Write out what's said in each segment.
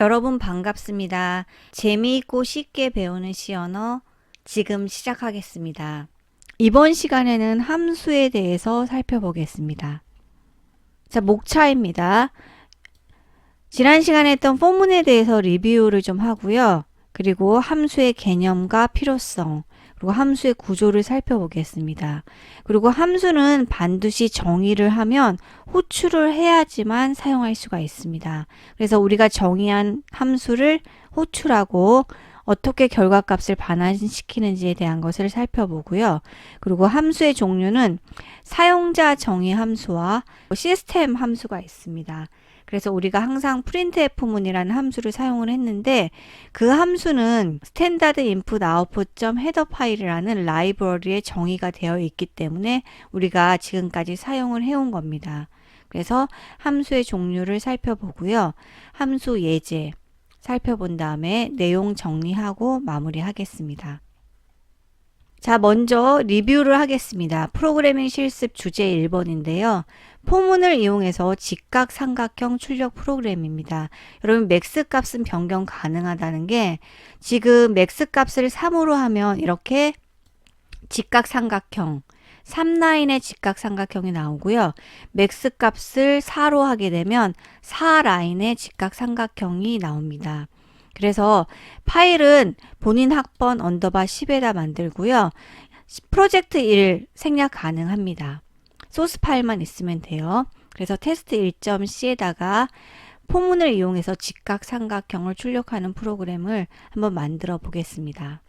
여러분 반갑습니다. 재미있고 쉽게 배우는 시언어 지금 시작하겠습니다. 이번 시간에는 함수에 대해서 살펴보겠습니다. 자, 목차입니다. 지난 시간에 했던 포문에 대해서 리뷰를 좀 하고요. 그리고 함수의 개념과 필요성, 그리고 함수의 구조를 살펴보겠습니다. 그리고 함수는 반드시 정의를 하면 호출을 해야지만 사용할 수가 있습니다. 그래서 우리가 정의한 함수를 호출하고 어떻게 결과값을 반환시키는지에 대한 것을 살펴보고요. 그리고 함수의 종류는 사용자 정의 함수와 시스템 함수가 있습니다. 그래서 우리가 항상 printf문이라는 함수를 사용을 했는데 그 함수는 스탠다드 인풋 아웃풋 점 헤더 파일이라는 라이브러리에 정의가 되어 있기 때문에 우리가 지금까지 사용을 해온 겁니다. 그래서 함수의 종류를 살펴보고요. 함수 예제 살펴본 다음에 내용 정리하고 마무리하겠습니다. 자, 먼저 리뷰를 하겠습니다. 프로그래밍 실습 주제 1번인데요. 포문을 이용해서 직각삼각형 출력 프로그램입니다. 여러분 맥스 값은 변경 가능하다는 게 지금 맥스 값을 3으로 하면 이렇게 직각삼각형 3라인의 직각삼각형이 나오고요. 맥스 값을 4로 하게 되면 4라인의 직각삼각형이 나옵니다. 그래서 파일은 본인 학번 언더바 10에다 만들고요. 프로젝트 1 생략 가능합니다. 소스 파일만 있으면 돼요. 그래서 테스트 1.c에다가 포문을 이용해서 직각삼각형을 출력하는 프로그램을 한번 만들어 보겠습니다.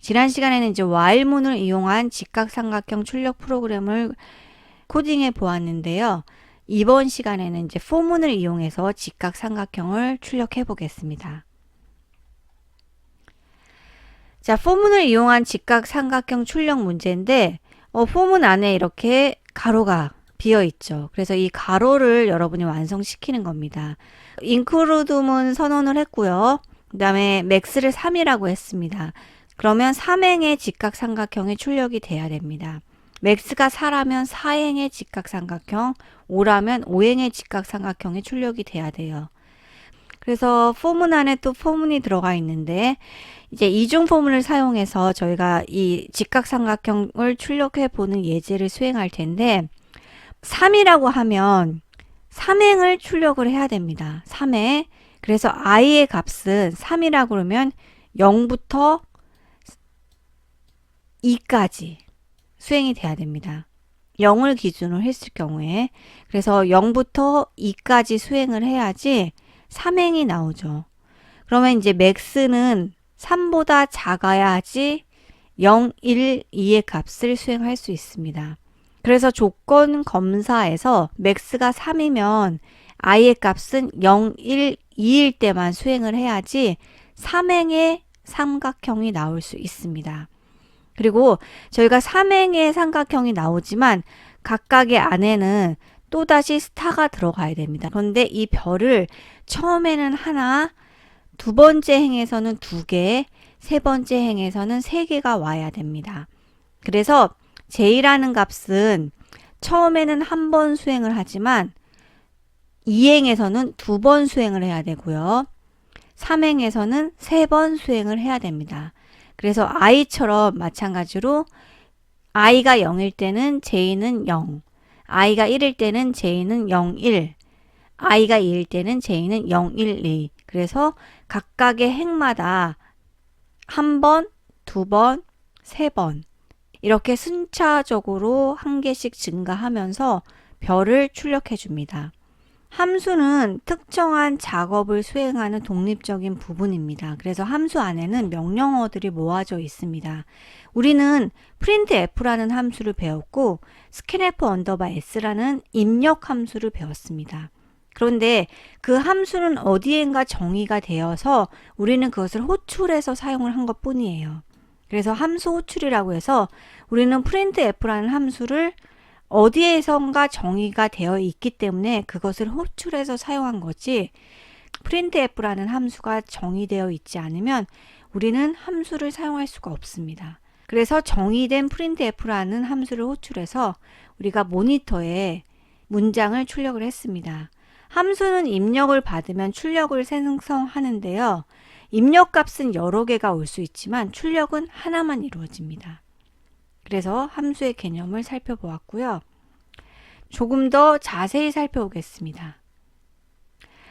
지난 시간에는 이제 while문을 이용한 직각삼각형 출력 프로그램을 코딩해 보았는데요. 이번 시간에는 이제 for문을 이용해서 직각삼각형을 출력해 보겠습니다. 자, for문을 이용한 직각삼각형 출력 문제인데 for문 안에 이렇게 가로가 비어 있죠. 그래서 이 가로를 여러분이 완성시키는 겁니다. include문 선언을 했고요. 그 다음에 max를 3이라고 했습니다. 그러면 3행의 직각삼각형이 출력이 돼야 됩니다. max가 4라면 4행의 직각삼각형, 5라면 5행의 직각삼각형이 출력이 돼야 돼요. 그래서 포문 안에 또 포문이 들어가 있는데 이제 이중 포문을 사용해서 저희가 이 직각삼각형을 출력해 보는 예제를 수행할 텐데 3이라고 하면 3행을 출력을 해야 됩니다. 3행. 그래서 i의 값은 3이라고 그러면 0부터 2까지 수행이 돼야 됩니다. 0을 기준으로 했을 경우에 그래서 0부터 2까지 수행을 해야지 3행이 나오죠. 그러면 이제 max는 3보다 작아야지 0, 1, 2의 값을 수행할 수 있습니다. 그래서 조건 검사에서 max가 3이면 i의 값은 0, 1, 2일 때만 수행을 해야지 3행의 삼각형이 나올 수 있습니다. 그리고 저희가 3행의 삼각형이 나오지만 각각의 안에는 또다시 스타가 들어가야 됩니다. 그런데 이 별을 처음에는 하나, 두 번째 행에서는 2개, 세 번째 행에서는 3개가 와야 됩니다. 그래서 j라는 값은 처음에는 한 번 수행을 하지만 2행에서는 2번 수행을 해야 되고요. 3행에서는 3번 수행을 해야 됩니다. 그래서 i처럼 마찬가지로 i가 0일 때는 j는 0, i가 1일 때는 j는 0, 1, i가 2일 때는 j는 0, 1, 2. 그래서 각각의 행마다 한 번, 두 번, 세 번 이렇게 순차적으로 한 개씩 증가하면서 별을 출력해 줍니다. 함수는 특정한 작업을 수행하는 독립적인 부분입니다. 그래서 함수 안에는 명령어들이 모아져 있습니다. 우리는 printf라는 함수를 배웠고 scanf 언더바 s라는 입력 함수를 배웠습니다. 그런데 그 함수는 어디엔가 정의가 되어서 우리는 그것을 호출해서 사용을 한 것 뿐이에요. 그래서 함수 호출이라고 해서 우리는 printf라는 함수를 어디에선가 정의가 되어 있기 때문에 그것을 호출해서 사용한 거지 printf라는 함수가 정의되어 있지 않으면 우리는 함수를 사용할 수가 없습니다. 그래서 정의된 printf라는 함수를 호출해서 우리가 모니터에 문장을 출력을 했습니다. 함수는 입력을 받으면 출력을 생성하는데요. 입력값은 여러 개가 올 수 있지만 출력은 하나만 이루어집니다. 그래서 함수의 개념을 살펴보았고요. 조금 더 자세히 살펴보겠습니다.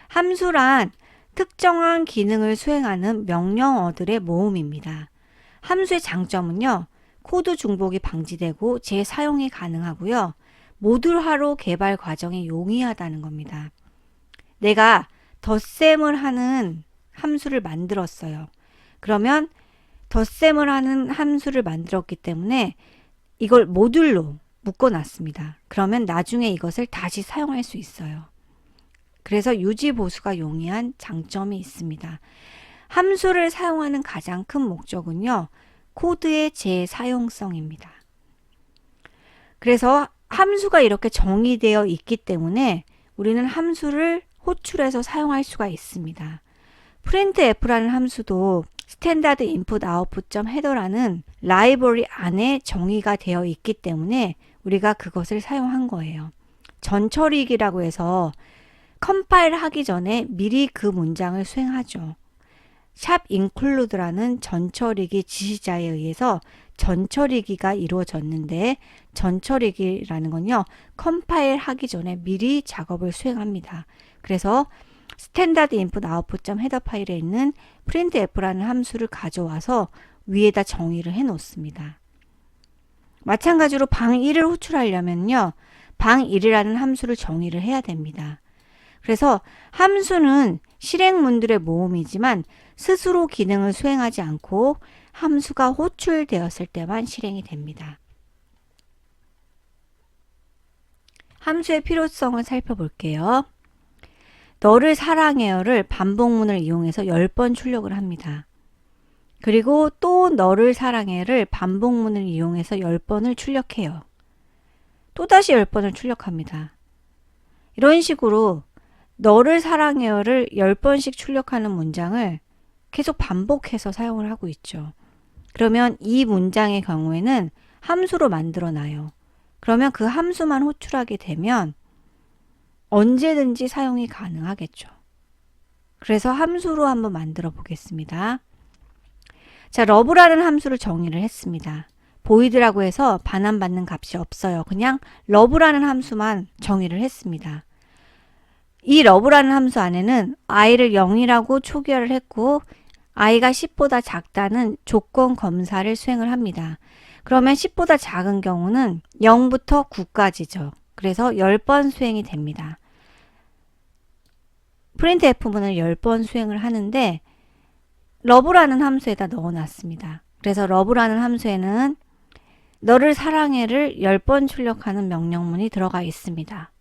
함수란 특정한 기능을 수행하는 명령어들의 모음입니다. 함수의 장점은요, 코드 중복이 방지되고 재사용이 가능하고요, 모듈화로 개발 과정이 용이하다는 겁니다. 내가 덧셈을 하는 함수를 만들었어요. 그러면 덧셈을 하는 함수를 만들었기 때문에 이걸 모듈로 묶어놨습니다. 그러면 나중에 이것을 다시 사용할 수 있어요. 그래서 유지 보수가 용이한 장점이 있습니다. 함수를 사용하는 가장 큰 목적은요, 코드의 재사용성입니다. 그래서 함수가 이렇게 정의되어 있기 때문에 우리는 함수를 호출해서 사용할 수가 있습니다. printf라는 함수도 스탠다드 인풋 아웃풋 헤더라는 라이브러리 안에 정의가 되어 있기 때문에 우리가 그것을 사용한 거예요. 전처리기라고 해서 컴파일 하기 전에 미리 그 문장을 수행하죠. 샵 include라는 전처리기 지시자에 의해서 전처리기가 이루어졌는데, 전처리기라는 건요, 컴파일 하기 전에 미리 작업을 수행합니다. 그래서 스탠다드 인풋 아웃풋 헤더 파일에 있는 printf라는 함수를 가져와서 위에다 정의를 해 놓습니다. 마찬가지로 방 1을 호출하려면요, 방 1이라는 함수를 정의를 해야 됩니다. 그래서 함수는 실행문들의 모음이지만 스스로 기능을 수행하지 않고 함수가 호출되었을 때만 실행이 됩니다. 함수의 필요성을 살펴볼게요. 너를 사랑해요를 반복문을 이용해서 10번 출력을 합니다. 그리고 또 너를 사랑해요를 반복문을 이용해서 10번을 출력해요. 또다시 10번을 출력합니다. 이런 식으로 너를 사랑해요를 10번씩 출력하는 문장을 계속 반복해서 사용을 하고 있죠. 그러면 이 문장의 경우에는 함수로 만들어 놔요. 그러면 그 함수만 호출하게 되면 언제든지 사용이 가능하겠죠. 그래서 함수로 한번 만들어 보겠습니다. 자, 러브라는 함수를 정의를 했습니다. 보이드라고 해서 반환받는 값이 없어요. 그냥 러브라는 함수만 정의를 했습니다. 이 러브라는 함수 안에는 i를 0이라고 초기화를 했고 i가 10보다 작다는 조건 검사를 수행을 합니다. 그러면 10보다 작은 경우는 0부터 9까지죠. 그래서 10번 수행이 됩니다. printf문을 10번 수행을 하는데 러브라는 함수에다 넣어놨습니다. 그래서 러브라는 함수에는 너를 사랑해를 10번 출력하는 명령문이 들어가 있습니다.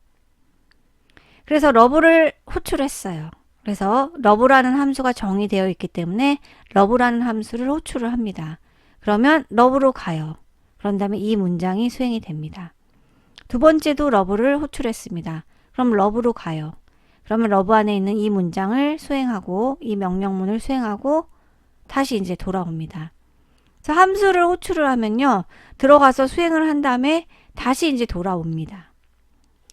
그래서 러브를 호출했어요. 그래서 러브라는 함수가 정의되어 있기 때문에 러브라는 함수를 호출을 합니다. 그러면 러브로 가요. 그런 다음에 이 문장이 수행이 됩니다. 두 번째도 러브를 호출했습니다. 그럼 러브로 가요. 그러면 러브 안에 있는 이 문장을 수행하고 이 명령문을 수행하고 다시 이제 돌아옵니다. 그래서 함수를 호출을 하면요, 들어가서 수행을 한 다음에 다시 이제 돌아옵니다.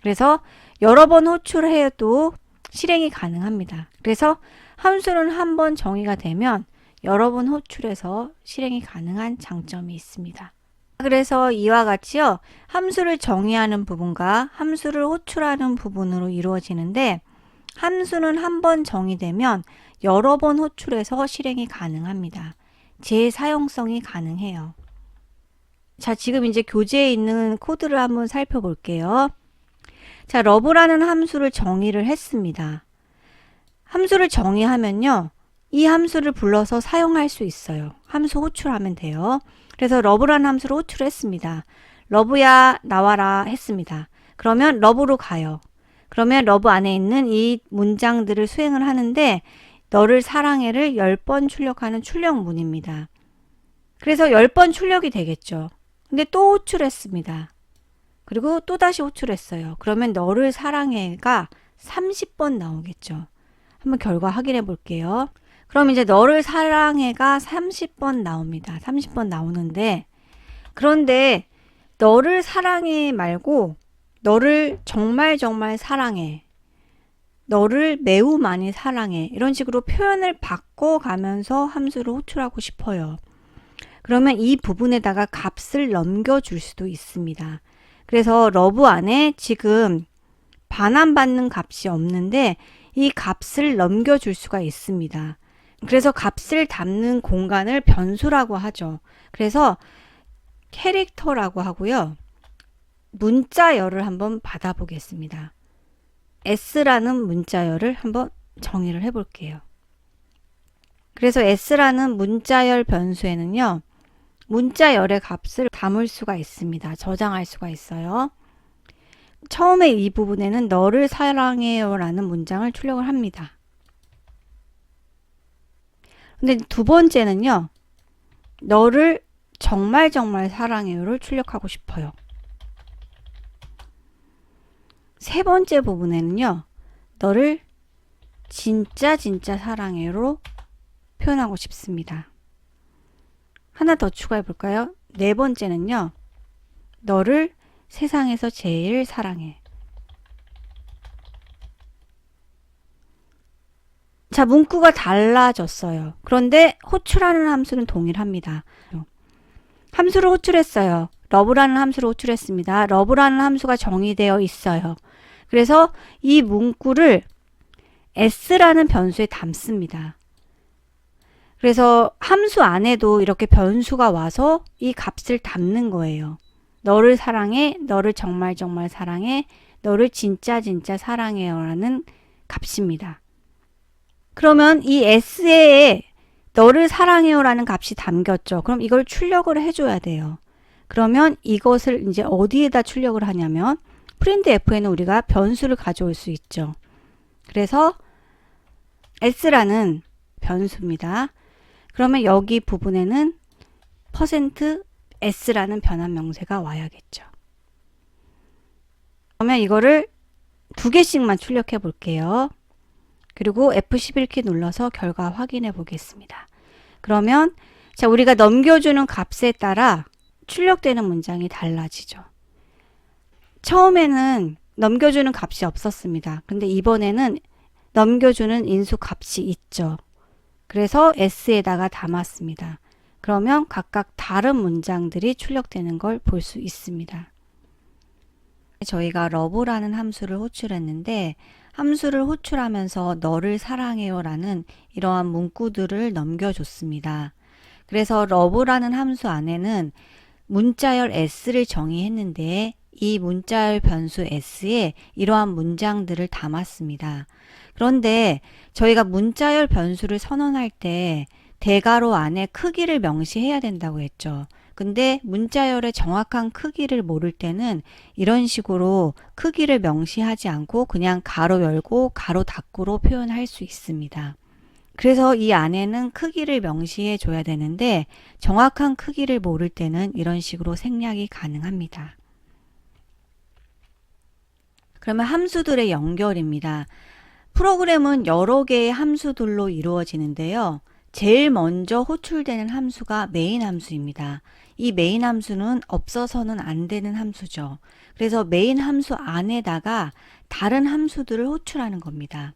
그래서 여러 번 호출해도 실행이 가능합니다. 그래서 함수는 한 번 정의가 되면 여러 번 호출해서 실행이 가능한 장점이 있습니다. 그래서 이와 같이요, 함수를 정의하는 부분과 함수를 호출하는 부분으로 이루어지는데, 함수는 한 번 정의되면 여러 번 호출해서 실행이 가능합니다. 재사용성이 가능해요. 자, 지금 이제 교재에 있는 코드를 한번 살펴볼게요. 자, 러브라는 함수를 정의를 했습니다. 함수를 정의하면요, 이 함수를 불러서 사용할 수 있어요. 함수 호출하면 돼요. 그래서 러브라는 함수를 호출했습니다. 러브야 나와라 했습니다. 그러면 러브로 가요. 그러면 러브 안에 있는 이 문장들을 수행을 하는데 너를 사랑해를 10번 출력하는 출력문입니다. 그래서 10번 출력이 되겠죠. 근데 또 호출했습니다. 그리고 또 다시 호출했어요. 그러면 너를 사랑해가 30번 나오겠죠. 한번 결과 확인해 볼게요. 그럼 이제 너를 사랑해가 30번 나옵니다. 30번 나오는데, 그런데 너를 사랑해 말고 너를 정말 정말 사랑해, 너를 매우 많이 사랑해. 이런 식으로 표현을 바꿔가면서 함수를 호출하고 싶어요. 그러면 이 부분에다가 값을 넘겨줄 수도 있습니다. 그래서 러브 안에 지금 반환받는 값이 없는데 이 값을 넘겨줄 수가 있습니다. 그래서 값을 담는 공간을 변수라고 하죠. 그래서 캐릭터라고 하고요. 문자열을 한번 받아보겠습니다. S라는 문자열을 한번 정의를 해볼게요. 그래서 S라는 문자열 변수에는요. 문자열의 값을 담을 수가 있습니다. 저장할 수가 있어요. 처음에 이 부분에는 너를 사랑해요 라는 문장을 출력을 합니다. 근데 두 번째는요. 너를 정말 사랑해요를 출력하고 싶어요. 세 번째 부분에는요. 너를 진짜 사랑해요로 표현하고 싶습니다. 하나 더 추가해 볼까요? 네 번째는요. 너를 세상에서 제일 사랑해. 자, 문구가 달라졌어요. 그런데 호출하는 함수는 동일합니다. 함수를 호출했어요. 러브라는 함수를 호출했습니다. 러브라는 함수가 정의되어 있어요. 그래서 이 문구를 S라는 변수에 담습니다. 그래서 함수 안에도 이렇게 변수가 와서 이 값을 담는 거예요. 너를 사랑해, 너를 정말 사랑해, 너를 진짜 사랑해요 라는 값입니다. 그러면 이 S에 너를 사랑해요 라는 값이 담겼죠. 그럼 이걸 출력을 해줘야 돼요. 그러면 이것을 이제 어디에다 출력을 하냐면 printf에는 우리가 변수를 가져올 수 있죠. 그래서 S라는 변수입니다. 그러면 여기 부분에는 %S라는 변환 명세가 와야겠죠. 그러면 이거를 두 개씩만 출력해 볼게요. 그리고 F11키 눌러서 결과 확인해 보겠습니다. 그러면 자, 우리가 넘겨주는 값에 따라 출력되는 문장이 달라지죠. 처음에는 넘겨주는 값이 없었습니다. 근데 이번에는 넘겨주는 인수 값이 있죠. 그래서 S에다가 담았습니다. 그러면 각각 다른 문장들이 출력되는 걸 볼 수 있습니다. 저희가 러브라는 함수를 호출했는데 함수를 호출하면서 너를 사랑해요 라는 이러한 문구들을 넘겨줬습니다. 그래서 러브라는 함수 안에는 문자열 S를 정의했는데 이 문자열 변수 S에 이러한 문장들을 담았습니다. 그런데 저희가 문자열 변수를 선언할 때 대괄호 안에 크기를 명시해야 된다고 했죠. 근데 문자열의 정확한 크기를 모를 때는 이런 식으로 크기를 명시하지 않고 그냥 가로 열고 가로 닫고로 표현할 수 있습니다. 그래서 이 안에는 크기를 명시해 줘야 되는데 정확한 크기를 모를 때는 이런 식으로 생략이 가능합니다. 그러면 함수들의 연결입니다. 프로그램은 여러 개의 함수들로 이루어지는데요. 제일 먼저 호출되는 함수가 메인 함수입니다. 이 메인 함수는 없어서는 안 되는 함수죠. 그래서 메인 함수 안에다가 다른 함수들을 호출하는 겁니다.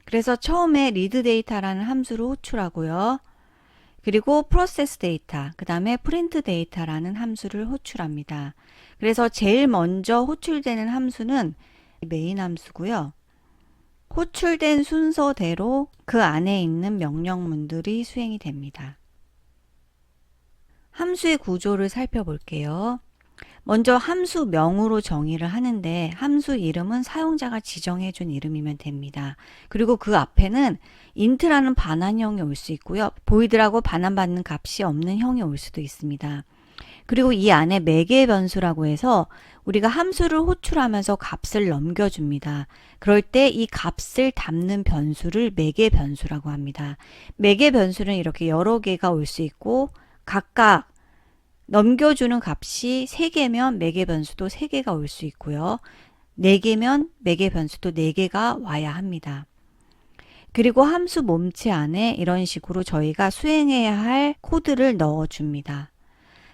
그래서 처음에 read data라는 함수를 호출하고요. 그리고 process data, 그 다음에 print data라는 함수를 호출합니다. 그래서 제일 먼저 호출되는 함수는 메인 함수고요. 호출된 순서대로 그 안에 있는 명령문들이 수행이 됩니다. 함수의 구조를 살펴볼게요. 먼저 함수명으로 정의를 하는데 함수 이름은 사용자가 지정해 준 이름이면 됩니다. 그리고 그 앞에는 int라는 반환형이 올 수 있고요. void라고 반환받는 값이 없는 형이 올 수도 있습니다. 그리고 이 안에 매개 변수라고 해서 우리가 함수를 호출하면서 값을 넘겨줍니다. 그럴 때 이 값을 담는 변수를 매개 변수라고 합니다. 매개 변수는 이렇게 여러 개가 올 수 있고 각각 넘겨주는 값이 3개면 매개 변수도 3개가 올 수 있고요. 4개면 매개 변수도 4개가 와야 합니다. 그리고 함수 몸체 안에 이런 식으로 저희가 수행해야 할 코드를 넣어줍니다.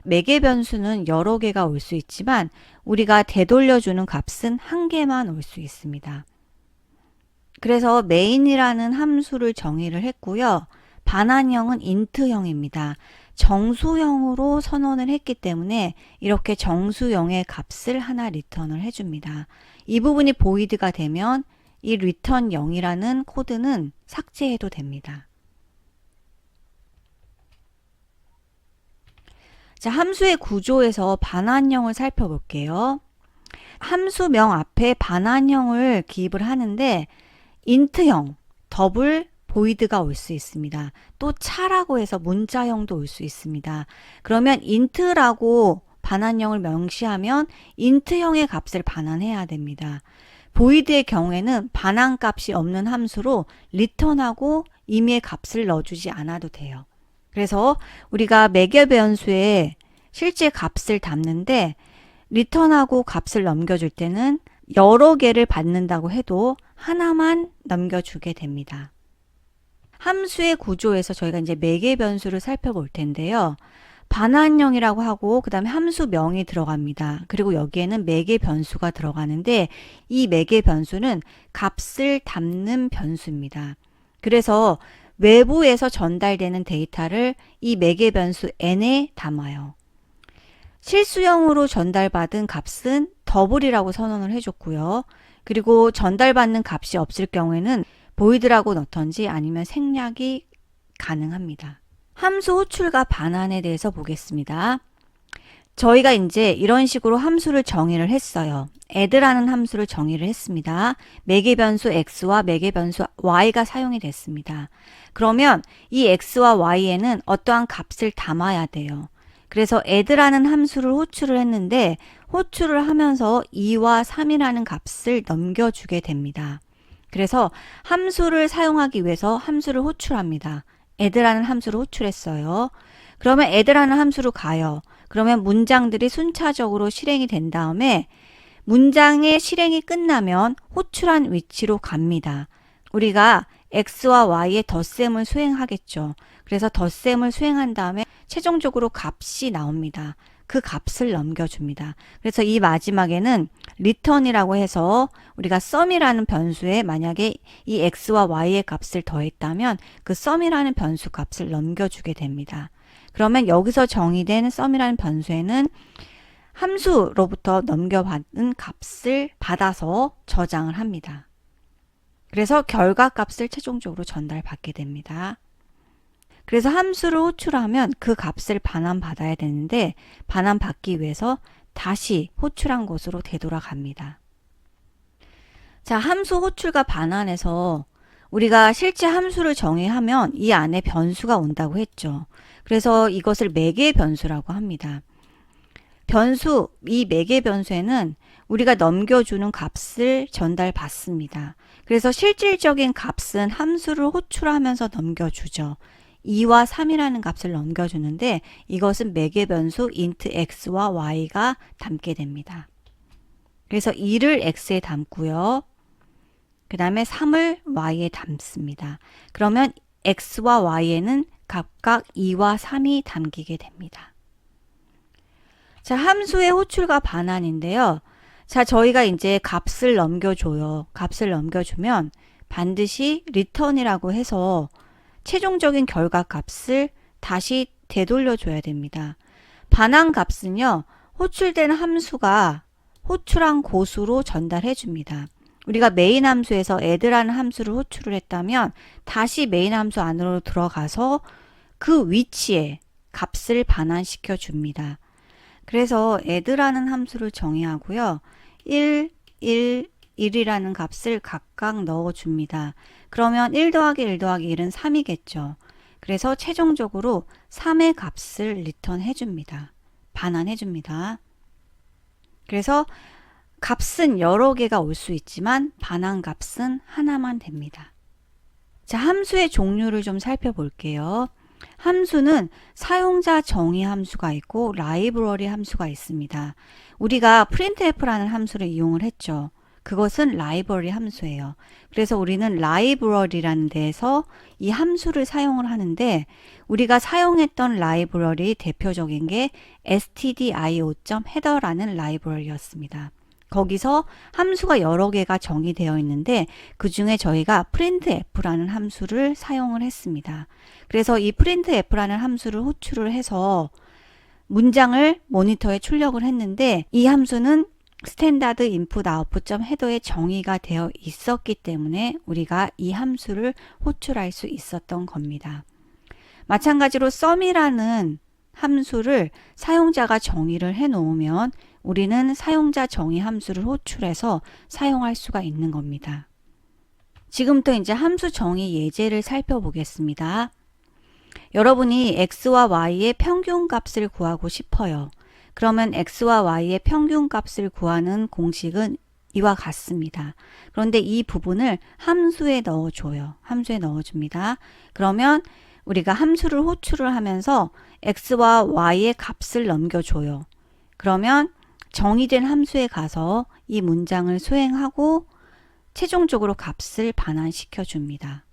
매개 변수는 여러 개가 올 수 있지만 우리가 되돌려주는 값은 1개만 올 수 있습니다. 그래서 main이라는 함수를 정의를 했고요. 반환형은 int형입니다. 정수형으로 선언을 했기 때문에 이렇게 정수형의 값을 하나 리턴을 해줍니다. 이 부분이 보이드가 되면 이 return 0이라는 코드는 삭제해도 됩니다. 자, 함수의 구조에서 반환형을 살펴볼게요. 함수명 앞에 반환형을 기입을 하는데 int형, 더블, 보이드가 올 수 있습니다. 또 차라고 해서 문자형도 올 수 있습니다. 그러면 int라고 반환형을 명시하면 int형의 값을 반환해야 됩니다. 보이드의 경우에는 반환값이 없는 함수로 return하고 임의의 값을 넣어주지 않아도 돼요. 그래서 우리가 매개 변수에 실제 값을 담는데 return하고 값을 넘겨줄 때는 여러 개를 받는다고 해도 하나만 넘겨주게 됩니다. 함수의 구조에서 저희가 이제 매개 변수를 살펴볼 텐데요. 반환형이라고 하고 그 다음에 함수명이 들어갑니다. 그리고 여기에는 매개 변수가 들어가는데 이 매개 변수는 값을 담는 변수입니다. 그래서 외부에서 전달되는 데이터를 이 매개 변수 n에 담아요. 실수형으로 전달받은 값은 더블이라고 선언을 해줬고요. 그리고 전달받는 값이 없을 경우에는 보이드라고 넣던지 아니면 생략이 가능합니다. 함수 호출과 반환에 대해서 보겠습니다. 저희가 이제 이런 식으로 함수를 정의를 했어요. add라는 함수를 정의를 했습니다. 매개 변수 x와 매개 변수 y가 사용이 됐습니다. 그러면 이 x와 y에는 어떠한 값을 담아야 돼요. 그래서 add라는 함수를 호출을 했는데 호출을 하면서 2와 3이라는 값을 넘겨주게 됩니다. 그래서 함수를 사용하기 위해서 함수를 호출합니다. add라는 함수를 호출했어요. 그러면 add라는 함수로 가요. 그러면 문장들이 순차적으로 실행이 된 다음에 문장의 실행이 끝나면 호출한 위치로 갑니다. 우리가 x와 y의 덧셈을 수행하겠죠. 그래서 덧셈을 수행한 다음에 최종적으로 값이 나옵니다. 그 값을 넘겨줍니다. 그래서 이 마지막에는 return이라고 해서 우리가 sum이라는 변수에 만약에 이 x와 y의 값을 더했다면 그 sum이라는 변수 값을 넘겨주게 됩니다. 그러면 여기서 정의된 sum이라는 변수에는 함수로부터 넘겨받은 값을 받아서 저장을 합니다. 그래서 결과값을 최종적으로 전달받게 됩니다. 그래서 함수를 호출하면 그 값을 반환받아야 되는데 반환받기 위해서 다시 호출한 곳으로 되돌아갑니다. 자, 함수 호출과 반환에서 우리가 실제 함수를 정의하면 이 안에 변수가 온다고 했죠. 그래서 이것을 매개 변수라고 합니다. 변수, 이 매개 변수에는 우리가 넘겨주는 값을 전달받습니다. 그래서 실질적인 값은 함수를 호출하면서 넘겨주죠. 2와 3이라는 값을 넘겨주는데 이것은 매개 변수 int x와 y가 담게 됩니다. 그래서 2를 x에 담고요. 그 다음에 3을 y에 담습니다. 그러면 x와 y에는 각각 2와 3이 담기게 됩니다. 자, 함수의 호출과 반환인데요. 자, 저희가 이제 값을 넘겨줘요. 값을 넘겨주면 반드시 return이라고 해서 최종적인 결과 값을 다시 되돌려줘야 됩니다. 반환 값은요, 호출된 함수가 호출한 곳으로 전달해 줍니다. 우리가 메인 함수에서 add라는 함수를 호출을 했다면 다시 메인 함수 안으로 들어가서 그 위치에 값을 반환시켜 줍니다. 그래서 add라는 함수를 정의하고요. 1, 1, 1이라는 값을 각각 넣어줍니다. 그러면 1 더하기 1 더하기 1은 3이겠죠. 그래서 최종적으로 3의 값을 리턴 해줍니다. 반환해줍니다. 그래서 값은 여러 개가 올 수 있지만 반환 값은 하나만 됩니다. 자, 함수의 종류를 좀 살펴볼게요. 함수는 사용자 정의 함수가 있고 라이브러리 함수가 있습니다. 우리가 printf라는 함수를 이용을 했죠. 그것은 라이브러리 함수예요. 그래서 우리는 라이브러리라는 데에서 이 함수를 사용을 하는데 우리가 사용했던 라이브러리 대표적인 게 stdio.header라는 라이브러리였습니다. 거기서 함수가 여러 개가 정의되어 있는데 그 중에 저희가 printf라는 함수를 사용을 했습니다. 그래서 이 printf라는 함수를 호출을 해서 문장을 모니터에 출력을 했는데 이 함수는 스탠다드 인풋 아웃풋 점 헤더에 정의가 되어 있었기 때문에 우리가 이 함수를 호출할 수 있었던 겁니다. 마찬가지로 sum이라는 함수를 사용자가 정의를 해 놓으면 우리는 사용자 정의 함수를 호출해서 사용할 수가 있는 겁니다. 지금부터 이제 함수 정의 예제를 살펴보겠습니다. 여러분이 x와 y의 평균 값을 구하고 싶어요. 그러면 x와 y의 평균 값을 구하는 공식은 이와 같습니다. 그런데 이 부분을 함수에 넣어줘요. 함수에 넣어줍니다. 그러면 우리가 함수를 호출을 하면서 x와 y의 값을 넘겨줘요. 그러면 정의된 함수에 가서 이 문장을 수행하고 최종적으로 값을 반환시켜 줍니다.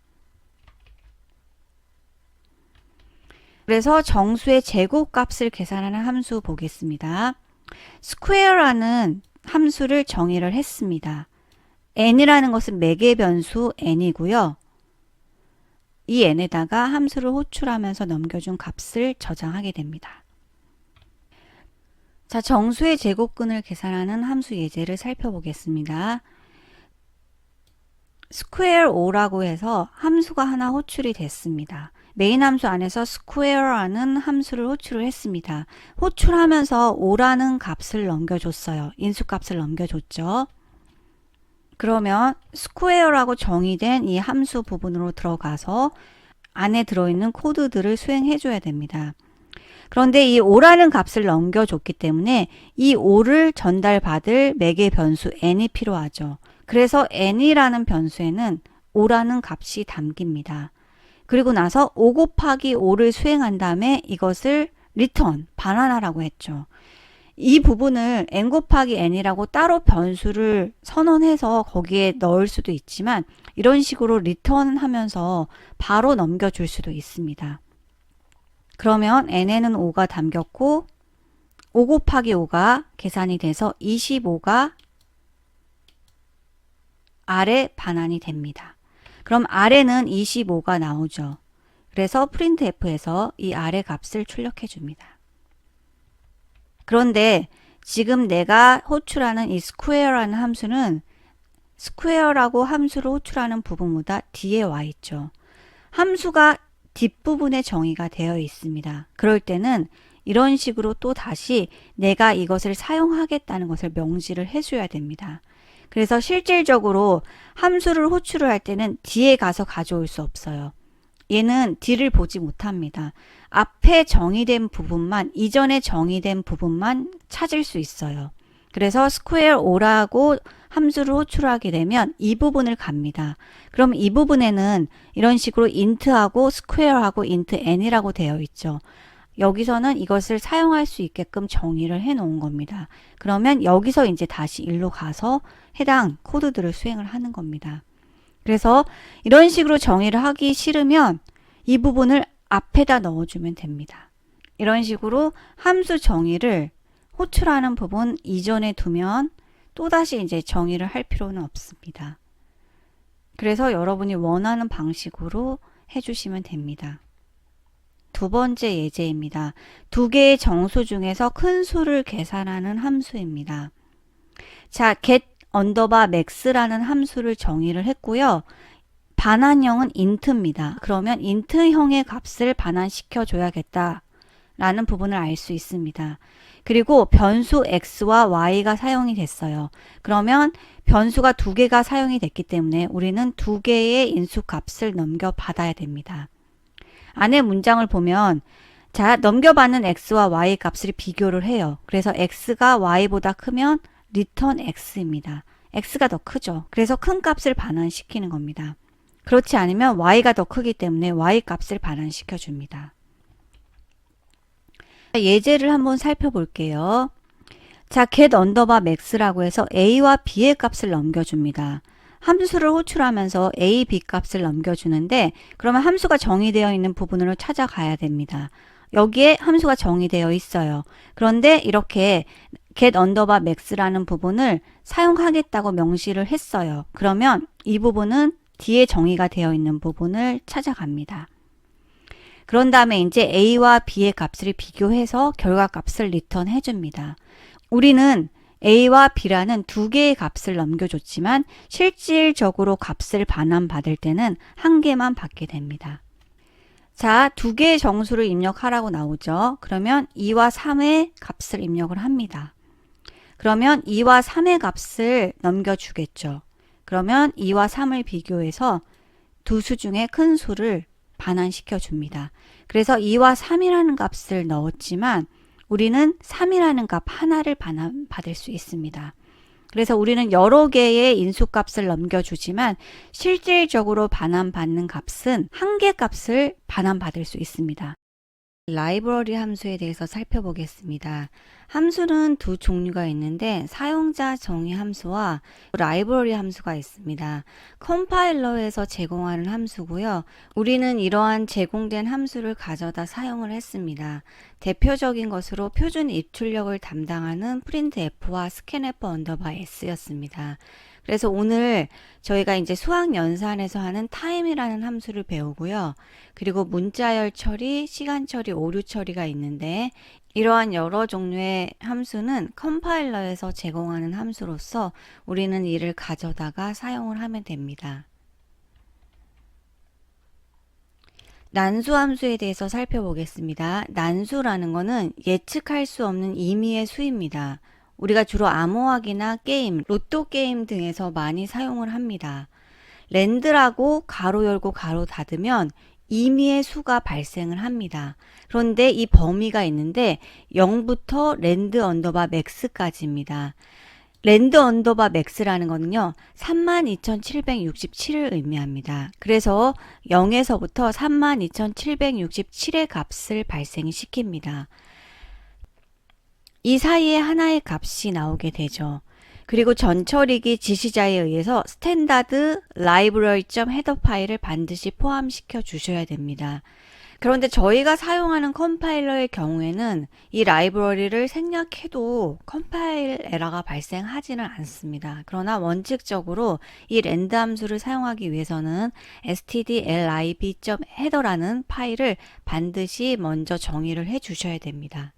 그래서 정수의 제곱값을 계산하는 함수 보겠습니다. square라는 함수를 정의를 했습니다. n이라는 것은 매개 변수 n이고요. 이 n에다가 함수를 호출하면서 넘겨준 값을 저장하게 됩니다. 자, 정수의 제곱근을 계산하는 함수 예제를 살펴보겠습니다. square 5라고 해서 함수가 하나 호출이 됐습니다. 메인 함수 안에서 square라는 함수를 호출을 했습니다. 호출하면서 5라는 값을 넘겨줬어요. 인수값을 넘겨줬죠. 그러면 square라고 정의된 이 함수 부분으로 들어가서 안에 들어있는 코드들을 수행해 줘야 됩니다. 그런데 이 5라는 값을 넘겨줬기 때문에 이 5를 전달받을 매개 변수 n이 필요하죠. 그래서 n이라는 변수에는 5라는 값이 담깁니다. 그리고 나서 5 곱하기 5를 수행한 다음에 이것을 return, 반환하라고 했죠. 이 부분을 n 곱하기 n이라고 따로 변수를 선언해서 거기에 넣을 수도 있지만 이런 식으로 return 하면서 바로 넘겨줄 수도 있습니다. 그러면 n에는 5가 담겼고 5 곱하기 5가 계산이 돼서 25가 아래 반환이 됩니다. 그럼 아래는 25가 나오죠. 그래서 printf에서 이 아래 값을 출력해 줍니다. 그런데 지금 내가 호출하는 이 square라는 함수는 square라고 함수를 호출하는 부분보다 뒤에 와 있죠. 함수가 뒷부분에 정의가 되어 있습니다. 그럴 때는 이런 식으로 또 다시 내가 이것을 사용하겠다는 것을 명시를 해줘야 됩니다. 그래서 실질적으로 함수를 호출을 할 때는 뒤에 가서 가져올 수 없어요. 얘는 뒤를 보지 못합니다. 앞에 정의된 부분만, 이전에 정의된 부분만 찾을 수 있어요. 그래서 square 5라고 함수를 호출하게 되면 이 부분을 갑니다. 그럼 이 부분에는 이런 식으로 int하고 square하고 int n이라고 되어 있죠. 여기서는 이것을 사용할 수 있게끔 정의를 해 놓은 겁니다. 그러면 여기서 이제 다시 일로 가서 해당 코드들을 수행을 하는 겁니다. 그래서 이런 식으로 정의를 하기 싫으면 이 부분을 앞에다 넣어주면 됩니다. 이런 식으로 함수 정의를 호출하는 부분 이전에 두면 또다시 이제 정의를 할 필요는 없습니다. 그래서 여러분이 원하는 방식으로 해주시면 됩니다. 두 번째 예제입니다. 두 개의 정수 중에서 큰 수를 계산하는 함수입니다. 자, get 언더바 max라는 함수를 정의를 했고요. 반환형은 int입니다. 그러면 int형의 값을 반환시켜 줘야겠다 라는 부분을 알 수 있습니다. 그리고 변수 x와 y가 사용이 됐어요. 그러면 변수가 두 개가 사용이 됐기 때문에 우리는 두 개의 인수값을 넘겨받아야 됩니다. 안에 문장을 보면 자, 넘겨받는 x와 y 값을 비교를 해요. 그래서 x가 y보다 크면 return x입니다. x가 더 크죠. 그래서 큰 값을 반환시키는 겁니다. 그렇지 않으면 y가 더 크기 때문에 y 값을 반환시켜 줍니다. 예제를 한번 살펴볼게요. 자, get 언더바 max라고 해서 a와 b의 값을 넘겨줍니다. 함수를 호출하면서 a, b 값을 넘겨주는데 그러면 함수가 정의되어 있는 부분으로 찾아가야 됩니다. 여기에 함수가 정의되어 있어요. 그런데 이렇게 get 언더바 max라는 부분을 사용하겠다고 명시를 했어요. 그러면 이 부분은 뒤에 정의가 되어 있는 부분을 찾아갑니다. 그런 다음에 이제 A와 B의 값을 비교해서 결과값을 리턴 해줍니다. 우리는 A와 B라는 두 개의 값을 넘겨줬지만 실질적으로 값을 반환받을 때는 한 개만 받게 됩니다. 자, 두 개의 정수를 입력하라고 나오죠. 그러면 2와 3의 값을 입력을 합니다. 그러면 2와 3의 값을 넘겨주겠죠. 그러면 2와 3을 비교해서 두 수 중에 큰 수를 반환시켜 줍니다. 그래서 2와 3이라는 값을 넣었지만 우리는 3이라는 값 하나를 반환받을 수 있습니다. 그래서 우리는 여러 개의 인수값을 넘겨주지만 실질적으로 반환받는 값은 한 개 값을 반환받을 수 있습니다. 라이브러리 함수에 대해서 살펴보겠습니다. 함수는 두 종류가 있는데 사용자 정의 함수와 라이브러리 함수가 있습니다. 컴파일러에서 제공하는 함수고요. 우리는 이러한 제공된 함수를 가져다 사용을 했습니다. 대표적인 것으로 표준 입출력을 담당하는 printf와 scanf 언더바 s였습니다. 그래서 오늘 저희가 이제 수학 연산에서 하는 time이라는 함수를 배우고요. 그리고 문자열 처리, 시간 처리, 오류 처리가 있는데 이러한 여러 종류의 함수는 컴파일러에서 제공하는 함수로서 우리는 이를 가져다가 사용을 하면 됩니다. 난수 함수에 대해서 살펴보겠습니다. 난수라는 것은 예측할 수 없는 임의의 수입니다. 우리가 주로 암호학이나 게임, 로또 게임 등에서 많이 사용을 합니다. 랜드라고 가로 열고 가로 닫으면 임의의 수가 발생을 합니다. 그런데 이 범위가 있는데 0부터 랜드 언더바 맥스까지입니다. 랜드 언더바 맥스라는 거는요 32,767을 의미합니다. 그래서 0에서부터 32,767의 값을 발생시킵니다. 이 사이에 하나의 값이 나오게 되죠. 그리고 전처리기 지시자에 의해서 스탠다드 library.header 파일을 반드시 포함시켜 주셔야 됩니다. 그런데 저희가 사용하는 컴파일러의 경우에는 이 라이브러리를 생략해도 컴파일 에러가 발생하지는 않습니다. 그러나 원칙적으로 이 랜드 함수를 사용하기 위해서는 stdlib.header라는 파일을 반드시 먼저 정의를 해 주셔야 됩니다.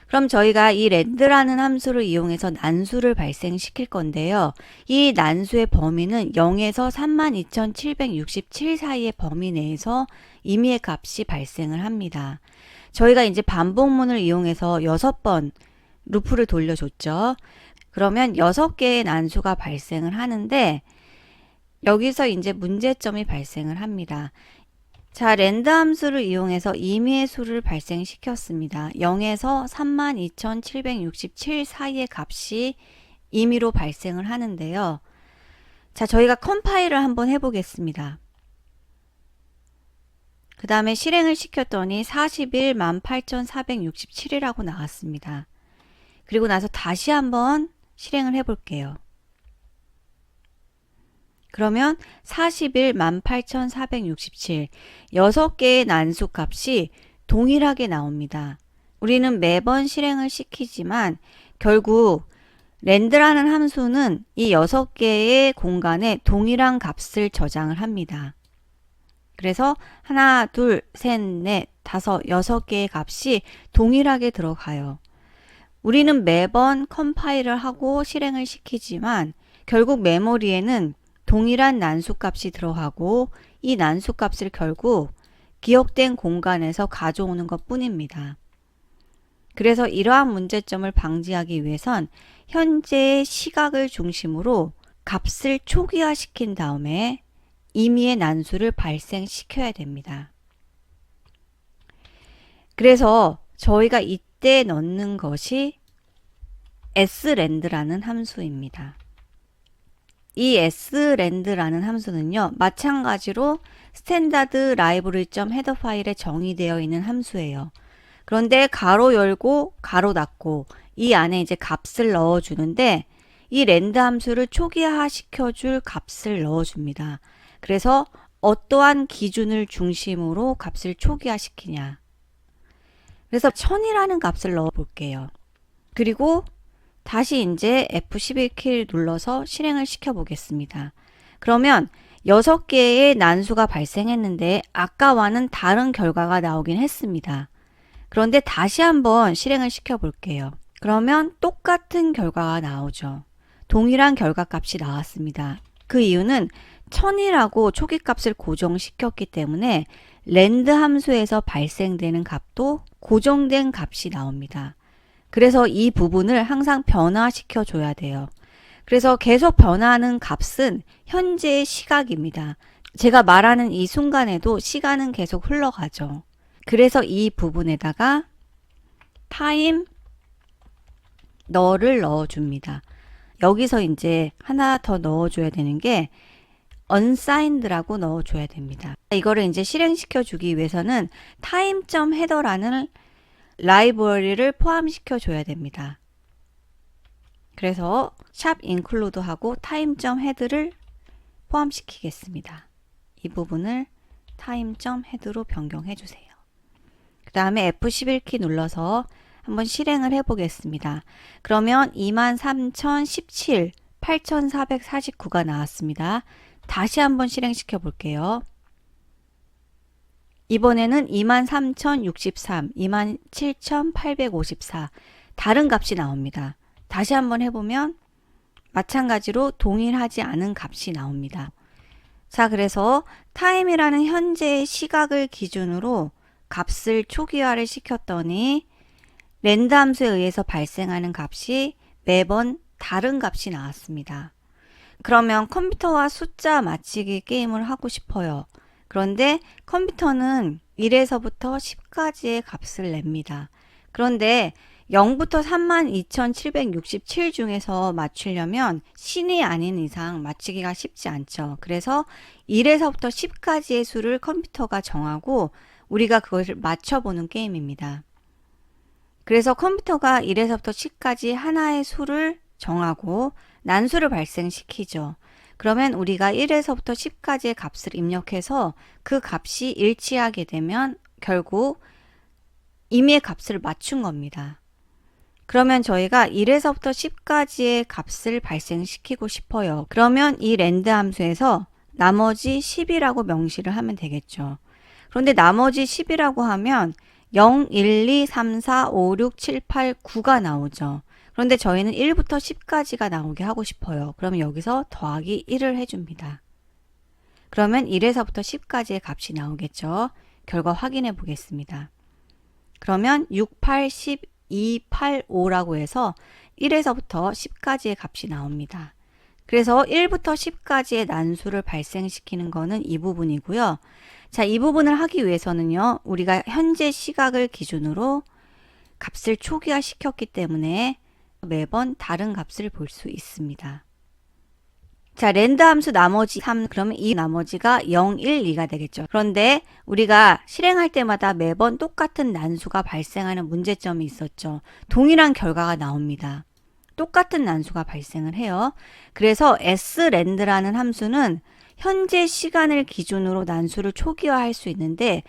그럼 저희가 이 랜드라는 함수를 이용해서 난수를 발생시킬 건데요. 이 난수의 범위는 0에서 32,767 사이의 범위 내에서 임의의 값이 발생을 합니다. 저희가 이제 반복문을 이용해서 6번 루프를 돌려줬죠. 그러면 6개의 난수가 발생을 하는데 여기서 이제 문제점이 발생을 합니다. 자, 랜드 함수를 이용해서 임의의 수를 발생시켰습니다. 0에서 32,767 사이의 값이 임의로 발생을 하는데요. 자, 저희가 컴파일을 한번 해보겠습니다. 그 다음에 실행을 시켰더니 41, 18,467이라고 나왔습니다. 그리고 나서 다시 한번 실행을 해볼게요. 그러면 41, 18,467 6개의 난수 값이 동일하게 나옵니다. 우리는 매번 실행을 시키지만 결국 랜드라는 함수는 이 6개의 공간에 동일한 값을 저장을 합니다. 그래서 하나, 둘, 셋, 넷, 다섯, 6개의 값이 동일하게 들어가요. 우리는 매번 컴파일을 하고 실행을 시키지만 결국 메모리에는 동일한 난수값이 들어가고 이 난수값을 결국 기억된 공간에서 가져오는 것 뿐입니다. 그래서 이러한 문제점을 방지하기 위해선 현재의 시각을 중심으로 값을 초기화시킨 다음에 임의의 난수를 발생시켜야 됩니다. 그래서 저희가 이때 넣는 것이 sRand라는 함수입니다. 이 sRand라는 함수는요, 마찬가지로 스탠다드 library.header 파일에 정의되어 있는 함수예요. 그런데 가로 열고 가로 닫고 이 안에 이제 값을 넣어주는데 이 랜드 함수를 초기화 시켜줄 값을 넣어줍니다. 그래서 어떠한 기준을 중심으로 값을 초기화 시키냐. 그래서 1000이라는 값을 넣어 볼게요. 그리고 다시 이제 F11키 눌러서 실행을 시켜 보겠습니다. 그러면 6개의 난수가 발생했는데 아까와는 다른 결과가 나오긴 했습니다. 그런데 다시 한번 실행을 시켜 볼게요. 그러면 똑같은 결과가 나오죠. 동일한 결과값이 나왔습니다. 그 이유는 1000이라고 초기값을 고정시켰기 때문에 랜드 함수에서 발생되는 값도 고정된 값이 나옵니다. 그래서 이 부분을 항상 변화시켜 줘야 돼요. 그래서 계속 변화하는 값은 현재의 시각입니다. 제가 말하는 이 순간에도 시간은 계속 흘러가죠. 그래서 이 부분에다가 타임 너를 넣어줍니다. 여기서 이제 하나 더 넣어줘야 되는 게 unsigned라고 넣어줘야 됩니다. 이거를 이제 실행시켜 주기 위해서는 time.header라는 라이브러리를 포함시켜 줘야 됩니다. 그래서 샵 include 하고 time.head를 포함시키겠습니다. 이 부분을 time.head로 변경해 주세요. 그 다음에 F11키 눌러서 한번 실행을 해 보겠습니다. 그러면 23,017, 8,449가 나왔습니다. 다시 한번 실행시켜 볼게요. 이번에는 23,063, 27,854 다른 값이 나옵니다. 다시 한번 해보면 마찬가지로 동일하지 않은 값이 나옵니다. 자, 그래서 타임이라는 현재의 시각을 기준으로 값을 초기화를 시켰더니 랜드 함수에 의해서 발생하는 값이 매번 다른 값이 나왔습니다. 그러면 컴퓨터와 숫자 맞추기 게임을 하고 싶어요. 그런데 컴퓨터는 1에서부터 10까지의 값을 냅니다. 그런데 0부터 32,767 중에서 맞추려면 신이 아닌 이상 맞추기가 쉽지 않죠. 그래서 1에서부터 10까지의 수를 컴퓨터가 정하고 우리가 그것을 맞춰보는 게임입니다. 그래서 컴퓨터가 1에서부터 10까지 하나의 수를 정하고 난수를 발생시키죠. 그러면 우리가 1에서부터 10까지의 값을 입력해서 그 값이 일치하게 되면 결국 임의의 값을 맞춘 겁니다. 그러면 저희가 1에서부터 10까지의 값을 발생시키고 싶어요. 그러면 이 랜드 함수에서 나머지 10이라고 명시를 하면 되겠죠. 그런데 나머지 10이라고 하면 0, 1, 2, 3, 4, 5, 6, 7, 8, 9가 나오죠. 그런데 저희는 1부터 10까지가 나오게 하고 싶어요. 그러면 여기서 더하기 1을 해줍니다. 그러면 1에서부터 10까지의 값이 나오겠죠. 결과 확인해 보겠습니다. 그러면 6, 8, 10, 2, 8, 5라고 해서 1에서부터 10까지의 값이 나옵니다. 그래서 1부터 10까지의 난수를 발생시키는 거는 이 부분이고요. 자, 이 부분을 하기 위해서는요. 우리가 현재 시각을 기준으로 값을 초기화 시켰기 때문에 매번 다른 값을 볼 수 있습니다. 자, 랜드 함수 나머지 3, 그러면 이 나머지가 0, 1, 2가 되겠죠. 그런데 우리가 실행할 때마다 매번 똑같은 난수가 발생하는 문제점이 있었죠. 동일한 결과가 나옵니다. 똑같은 난수가 발생을 해요. 그래서 sRand라는 함수는 현재 시간을 기준으로 난수를 초기화할 수 있는데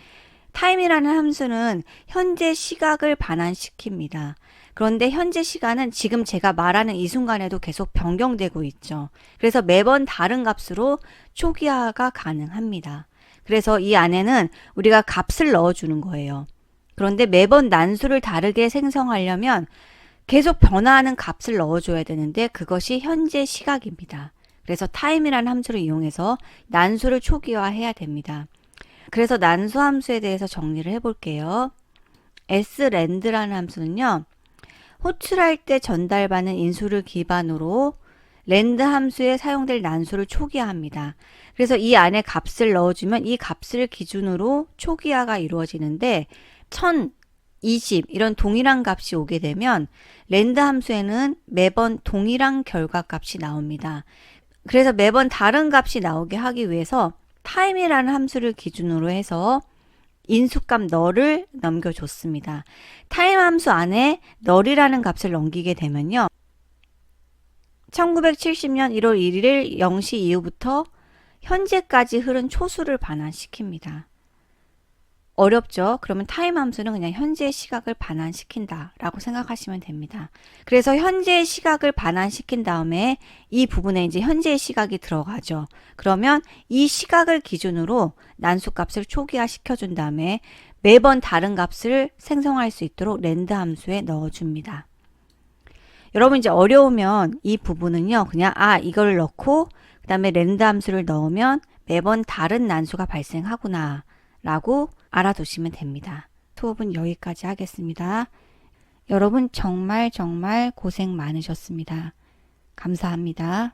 time이라는 함수는 현재 시각을 반환시킵니다. 그런데 현재 시간은 지금 제가 말하는 이 순간에도 계속 변경되고 있죠. 그래서 매번 다른 값으로 초기화가 가능합니다. 그래서 이 안에는 우리가 값을 넣어주는 거예요. 그런데 매번 난수를 다르게 생성하려면 계속 변화하는 값을 넣어줘야 되는데 그것이 현재 시각입니다. 그래서 time이라는 함수를 이용해서 난수를 초기화해야 됩니다. 그래서 난수 함수에 대해서 정리를 해볼게요. sRand라는 함수는요. 호출할 때 전달받는 인수를 기반으로 랜드 함수에 사용될 난수를 초기화합니다. 그래서 이 안에 값을 넣어주면 이 값을 기준으로 초기화가 이루어지는데 1020 이런 동일한 값이 오게 되면 랜드 함수에는 매번 동일한 결과 값이 나옵니다. 그래서 매번 다른 값이 나오게 하기 위해서 time이라는 함수를 기준으로 해서 인수값 널을 넘겨줬습니다. time 함수 안에 널이라는 값을 넘기게 되면요. 1970년 1월 1일 0시 이후부터 현재까지 흐른 초수를 반환시킵니다. 어렵죠? 그러면 타임 함수는 그냥 현재 시각을 반환시킨다 라고 생각하시면 됩니다. 그래서 현재 시각을 반환시킨 다음에 이 부분에 이제 현재 시각이 들어가죠. 그러면 이 시각을 기준으로 난수값을 초기화 시켜준 다음에 매번 다른 값을 생성할 수 있도록 랜드 함수에 넣어줍니다. 여러분 이제 어려우면 이 부분은요, 그냥 이걸 넣고 그 다음에 랜드 함수를 넣으면 매번 다른 난수가 발생하구나 라고 알아두시면 됩니다. 수업은 여기까지 하겠습니다. 여러분 정말 고생 많으셨습니다. 감사합니다.